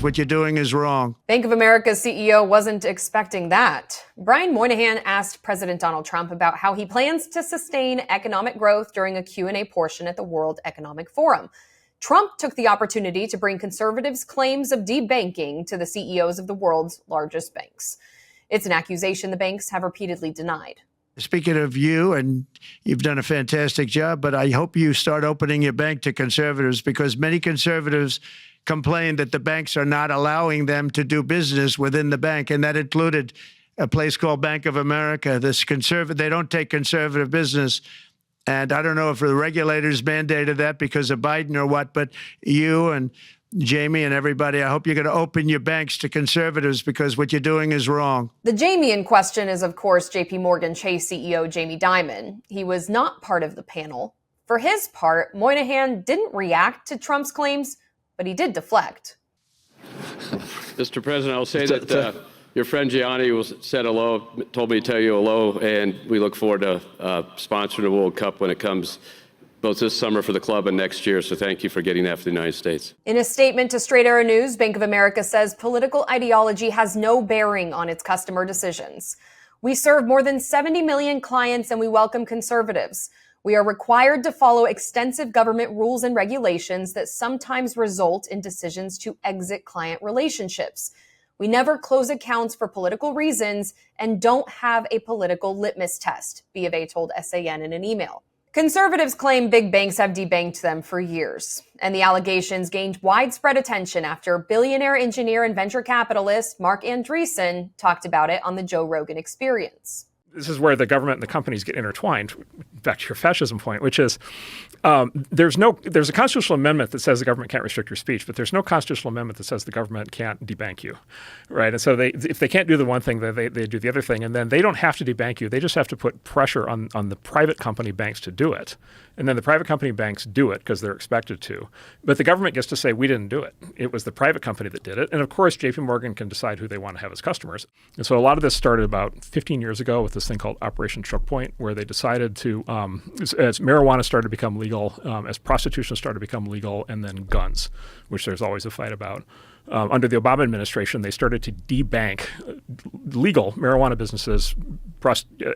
What you're doing is wrong. Bank of America's CEO wasn't expecting that. Brian Moynihan asked President Donald Trump about how he plans to sustain economic growth during a Q&A portion at the World Economic Forum. Trump took the opportunity to bring conservatives' claims of debanking to the CEOs of the world's largest banks. It's an accusation the banks have repeatedly denied. Speaking of you, and you've done a fantastic job, but I hope you start opening your bank to conservatives, because many conservatives complain that the banks are not allowing them to do business within the bank, and that included a place called Bank of America. They don't take conservative business. And I don't know if the regulators mandated that because of Biden or what, but you and Jamie and everybody, I hope you're going to open your banks to conservatives, because what you're doing is wrong. The Jamie in question is, of course, JPMorgan Chase CEO Jamie Dimon. He was not part of the panel. For his part, Moynihan didn't react to Trump's claims, but he did deflect. Mr. President, I'll say that your friend Gianni said hello, told me to tell you hello, and we look forward to sponsoring the World Cup when it comes both this summer for the club and next year. So thank you for getting that for the United States. In a statement to Straight Arrow News, Bank of America says political ideology has no bearing on its customer decisions. We serve more than 70 million clients, and we welcome conservatives. We are required to follow extensive government rules and regulations that sometimes result in decisions to exit client relationships. We never close accounts for political reasons and don't have a political litmus test, B of A told SAN in an email. Conservatives claim big banks have debanked them for years, and the allegations gained widespread attention after billionaire engineer and venture capitalist Mark Andreessen talked about it on the Joe Rogan Experience. This is where the government and the companies get intertwined. Back to your fascism point, which is there's a constitutional amendment that says the government can't restrict your speech, but there's no constitutional amendment that says the government can't debank you, right? And so if they can't do the one thing, they do the other thing, and then they don't have to debank you. They just have to put pressure on the private company banks to do it. And then the private company banks do it because they're expected to. But the government gets to say, we didn't do it. It was the private company that did it. And of course, JPMorgan can decide who they want to have as customers. And so a lot of this started about 15 years ago with this thing called Operation Choke Point, where they decided to, as marijuana started to become legal, as prostitution started to become legal, and then guns, which there's always a fight about. Under the Obama administration, they started to debank legal marijuana businesses,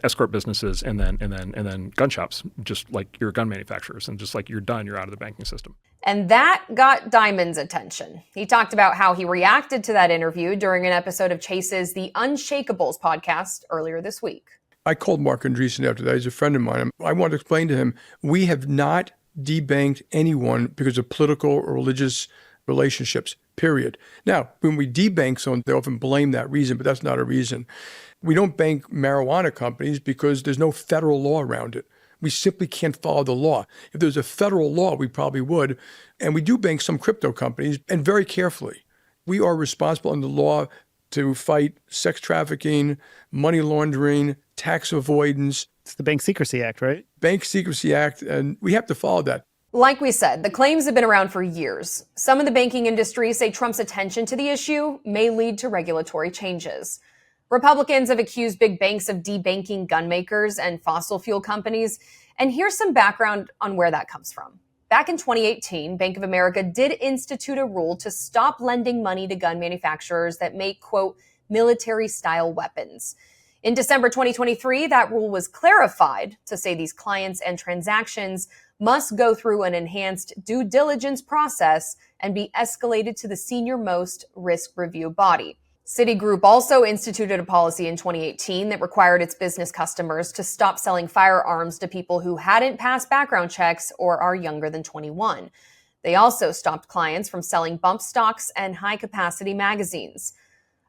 escort businesses, and then gun shops, just like your gun manufacturers, and just like you're done, you're out of the banking system. And that got Dimon's attention. He talked about how he reacted to that interview during an episode of Chase's The Unshakables podcast earlier this week. I called Mark Andreessen after that. He's a friend of mine. I wanted to explain to him, we have not debanked anyone because of political or religious relationships, period. Now, when we debank someone, they often blame that reason, but that's not a reason. We don't bank marijuana companies because there's no federal law around it. We simply can't follow the law. If there was a federal law, we probably would. And we do bank some crypto companies, and very carefully. We are responsible under the law to fight sex trafficking, money laundering, tax avoidance. It's the Bank Secrecy Act, right? Bank Secrecy Act, and we have to follow that. Like we said, the claims have been around for years. Some in the banking industry say Trump's attention to the issue may lead to regulatory changes. Republicans have accused big banks of debanking gun makers and fossil fuel companies. And here's some background on where that comes from. Back in 2018, Bank of America did institute a rule to stop lending money to gun manufacturers that make, quote, military-style weapons. In December 2023, that rule was clarified to say these clients and transactions must go through an enhanced due diligence process and be escalated to the senior-most risk review body. Citigroup also instituted a policy in 2018 that required its business customers to stop selling firearms to people who hadn't passed background checks or are younger than 21. They also stopped clients from selling bump stocks and high-capacity magazines.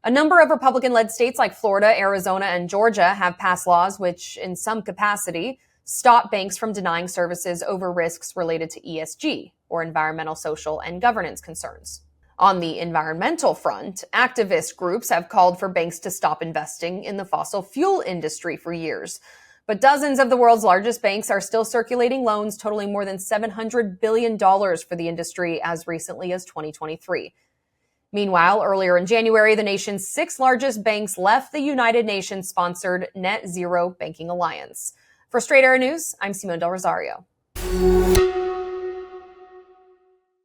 A number of Republican-led states like Florida, Arizona, and Georgia have passed laws which, in some capacity, stop banks from denying services over risks related to ESG, or environmental, social, and governance concerns. On the environmental front, activist groups have called for banks to stop investing in the fossil fuel industry for years. But dozens of the world's largest banks are still circulating loans totaling more than $700 billion for the industry as recently as 2023. Meanwhile, earlier in January, the nation's 6 largest banks left the United Nations-sponsored Net Zero Banking Alliance. For Straight Arrow News, I'm Simone Del Rosario.